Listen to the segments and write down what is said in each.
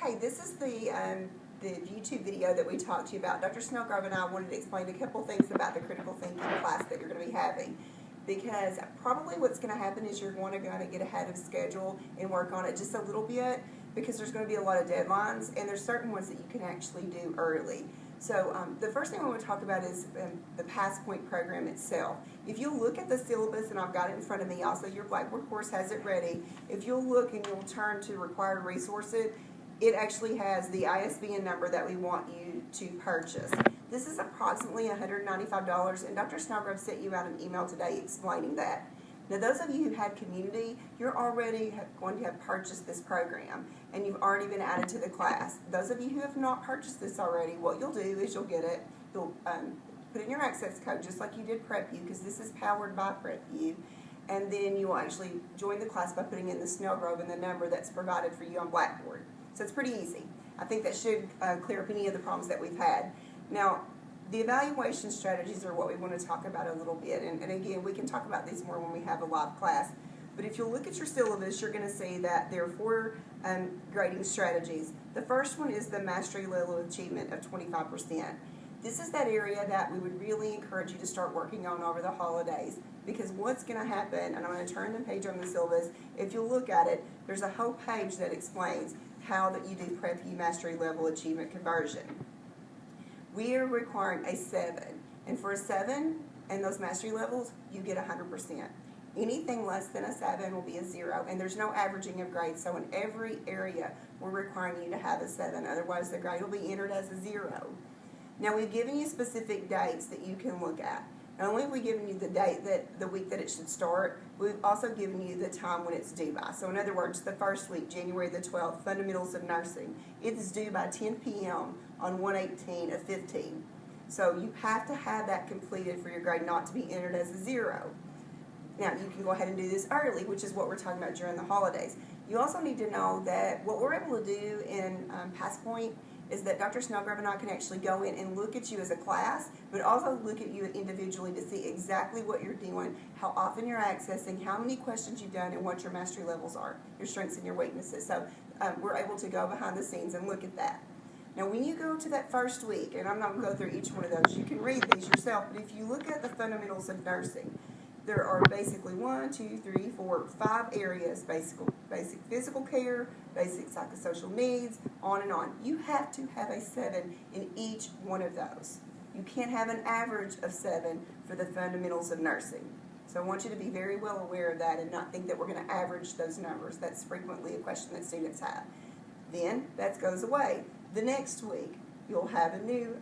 Okay, this is the YouTube video that we talked to you about. Dr. Snellgrove and I wanted to explain a couple things about the critical thinking class that you're going to be having. Because probably what's going to happen is you're going to get ahead of schedule and work on it just a little bit, because there's going to be a lot of deadlines, and there's certain ones that you can actually do early. So the first thing I want to talk about is the PassPoint program itself. If you look at the syllabus, and I've got it in front of me, also your Blackboard course has it ready. If you'll look and you'll turn to required resources, it actually has the ISBN number that we want you to purchase. This is approximately $195, and Dr. Snellgrove sent you out an email today explaining that. Now, those of you who had community, you're already going to have purchased this program, and you've already been added to the class. Those of you who have not purchased this already, what you'll do is you'll get it, you'll put in your access code just like you did PrepU, because this is powered by PrepU, and then you will actually join the class by putting in the Snellgrove and the number that's provided for you on Blackboard. So it's pretty easy. I think that should clear up any of the problems that we've had. Now, the evaluation strategies are what we want to talk about a little bit, and again, we can talk about these more when we have a live class. But if you'll look at your syllabus, you're going to see that there are 4 grading strategies. The first one is the mastery level achievement of 25%. This is that area that we would really encourage you to start working on over the holidays, because what's going to happen, and I'm going to turn the page on the syllabus, if you'll look at it, there's a whole page that explains how that you do PrepU mastery level achievement conversion. We are requiring a 7, and for a 7 and those mastery levels, you get 100%. Anything less than a 7 will be a 0, and there's no averaging of grades, so in every area we're requiring you to have a 7, otherwise the grade will be entered as a 0. Now, we've given you specific dates that you can look at. Not only have we given you the date, the week that it should start, we've also given you the time when it's due by. So in other words, the first week, January the 12th, Fundamentals of Nursing, it is due by 10 p.m. on 1/18 of 15. So you have to have that completed for your grade not to be entered as a 0. Now, you can go ahead and do this early, which is what we're talking about during the holidays. You also need to know that what we're able to do in PassPoint is that Dr. Snellgrove and I can actually go in and look at you as a class, but also look at you individually to see exactly what you're doing, how often you're accessing, how many questions you've done, and what your mastery levels are, your strengths and your weaknesses. So we're able to go behind the scenes and look at that. Now, when you go to that first week, and I'm not going to go through each one of those, you can read these yourself, but if you look at the Fundamentals of Nursing, there are basically 5 areas: basic physical care, basic psychosocial needs, on and on. You have to have a 7 in each one of those. You can't have an average of 7 for the Fundamentals of Nursing. So I want you to be very well aware of that and not think that we're going to average those numbers. That's frequently a question that students have. Then that goes away. The next week, you'll have a new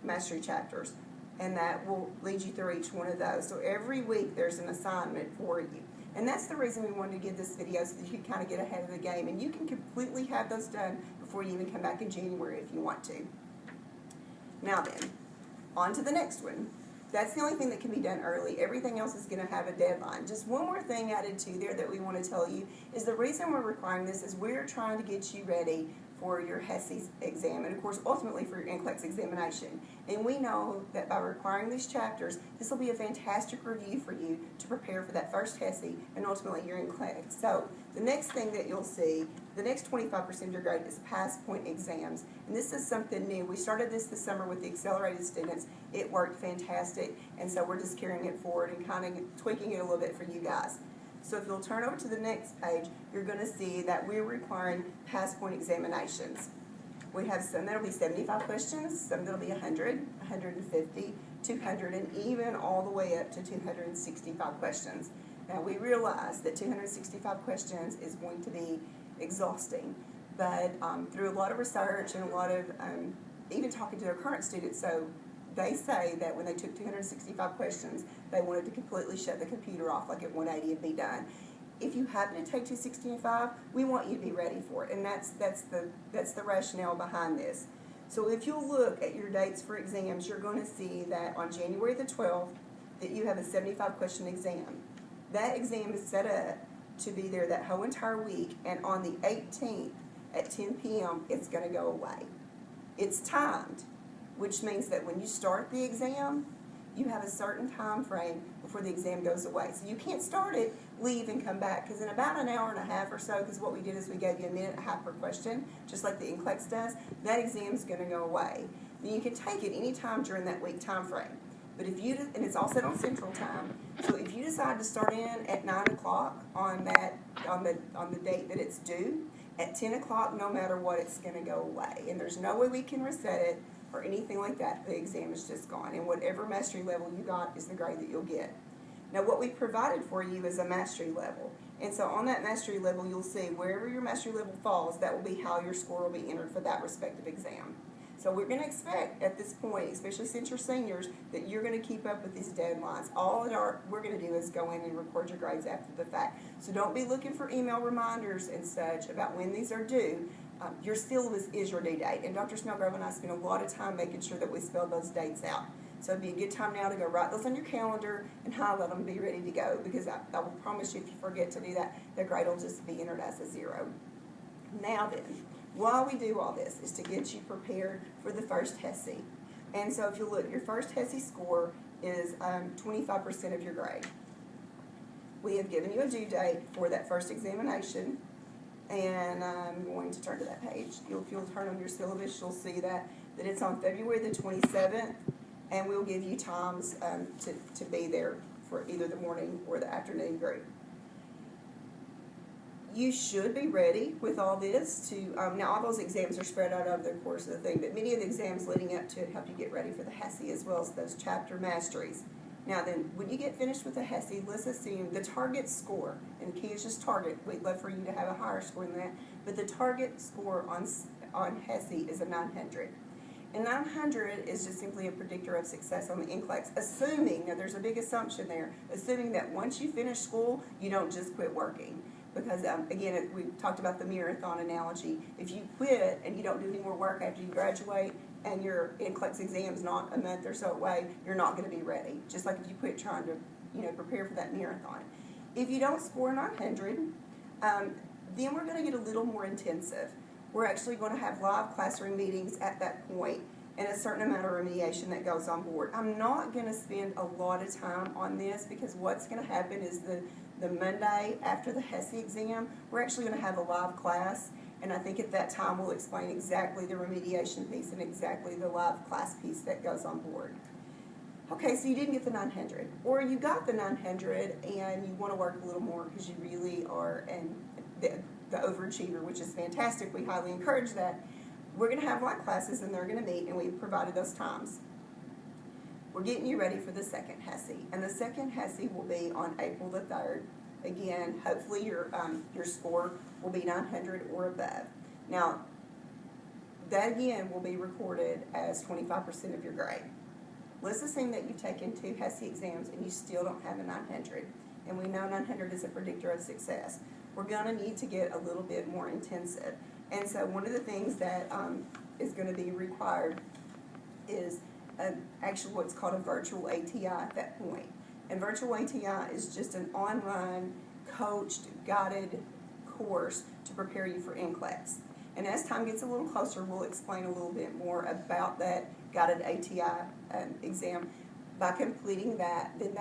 mastery chapters, and that will lead you through each one of those. So every week there's an assignment for you. And that's the reason we wanted to give this video, so that you can kind of get ahead of the game. And you can completely have those done before you even come back in January if you want to. Now then, on to the next one. That's the only thing that can be done early. Everything else is going to have a deadline. Just one more thing added to there that we want to tell you is the reason we're requiring this is we're trying to get you ready for your HESI exam, and of course ultimately for your NCLEX examination. And we know that by requiring these chapters, this will be a fantastic review for you to prepare for that first HESI and ultimately your NCLEX. So the next thing that you'll see, the next 25% of your grade is PassPoint exams. And this is something new. We started this summer with the accelerated students. It worked fantastic, and so we're just carrying it forward and kind of tweaking it a little bit for you guys. So if you'll turn over to the next page, you're going to see that we're requiring PassPoint examinations. We have some that'll be 75 questions, some that'll be 100, 150, 200, and even all the way up to 265 questions. Now, we realize that 265 questions is going to be exhausting, but through a lot of research and a lot of even talking to their current students, so they say that when they took 265 questions, they wanted to completely shut the computer off like at 180 and be done. If you happen to take 265, we want you to be ready for it, and that's the rationale behind this. So if you'll look at your dates for exams, you're going to see that on January the 12th that you have a 75-question exam. That exam is set up to be there that whole entire week, and on the 18th at 10 p.m. it's going to go away. It's timed, which means that when you start the exam, you have a certain time frame before the exam goes away. So you can't start it, leave, and come back, because in about an hour and a half or so, because what we did is we gave you a minute and a half per question, just like the NCLEX does, that exam's going to go away. Then you can take it any time during that week time frame. But if you, and it's all set on Central Time, so if you decide to start in at 9 o'clock on the date that it's due, at 10 o'clock, no matter what, it's going to go away. And there's no way we can reset it or anything like that. The exam is just gone. And whatever mastery level you got is the grade that you'll get. Now, what we provided for you is a mastery level. And so on that mastery level, you'll see wherever your mastery level falls, that will be how your score will be entered for that respective exam. So we're going to expect at this point, especially since you're seniors, that you're going to keep up with these deadlines. All that we're going to do is go in and record your grades after the fact. So don't be looking for email reminders and such about when these are due. Your syllabus is your due date. And Dr. Snellgrove and I spend a lot of time making sure that we spell those dates out. So it'd be a good time now to go write those on your calendar and highlight them and be ready to go, because I will promise you, if you forget to do that, the grade will just be entered as a 0. Now then, why we do all this is to get you prepared for the first HESI. And so if you look, your first HESI score is 25% of your grade. We have given you a due date for that first examination, and I'm going to turn to that page. If you'll turn on your syllabus, you'll see that it's on February the 27th, and we'll give you times to be there for either the morning or the afternoon group. You should be ready with all this to, now all those exams are spread out over the course of the thing, but many of the exams leading up to it help you get ready for the HESI as well as those chapter masteries. Now then, when you get finished with the HESI, let's assume the target score, and the key is just target, we'd love for you to have a higher score than that, but the target score on HESI is a 900. And 900 is just simply a predictor of success on the NCLEX, assuming, now there's a big assumption there, assuming that once you finish school, you don't just quit working. Because, again, we talked about the marathon analogy. If you quit and you don't do any more work after you graduate and your NCLEX exam's not a month or so away, you're not going to be ready. Just like if you quit trying to, prepare for that marathon. If you don't score 900, then we're going to get a little more intensive. We're actually going to have live classroom meetings at that point and a certain amount of remediation that goes on board. I'm not going to spend a lot of time on this, because what's going to happen is the Monday after the HESI exam, we're actually going to have a live class, and I think at that time we'll explain exactly the remediation piece and exactly the live class piece that goes on board. Okay, so you didn't get the 900, or you got the 900 and you want to work a little more because you really are the overachiever, which is fantastic. We highly encourage that. We're going to have live classes, and they're going to meet, and we've provided those times. We're getting you ready for the second HESI, and the second HESI will be on April the 3rd. Again, hopefully your score will be 900 or above. Now, that again will be recorded as 25% of your grade. Let's assume that you've taken 2 HESI exams and you still don't have a 900, and we know 900 is a predictor of success. We're going to need to get a little bit more intensive. And so one of the things that is going to be required is actually what's called a virtual ATI at that point. And virtual ATI is just an online, coached, guided course to prepare you for NCLEX. And as time gets a little closer, we'll explain a little bit more about that guided ATI exam. By completing that, then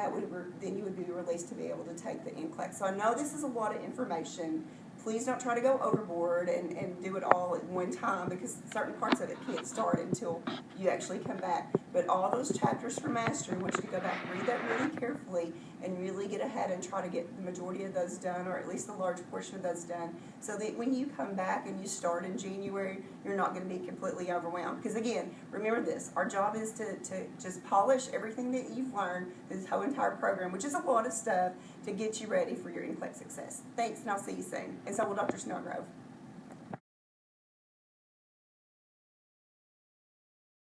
you would be released to be able to take the NCLEX. So I know this is a lot of information. Please don't try to go overboard and do it all at one time, because certain parts of it can't start until you actually come back. But all those chapters for mastery, I want you to go back and read that really carefully and really get ahead and try to get the majority of those done, or at least a large portion of those done, so that when you come back and you start in January, you're not going to be completely overwhelmed. Because again, remember this, our job is to just polish everything that you've learned, this whole entire program, which is a lot of stuff, to get you ready for your NCLEX success. Thanks, and I'll see you soon. And so will Dr. Snellgrove.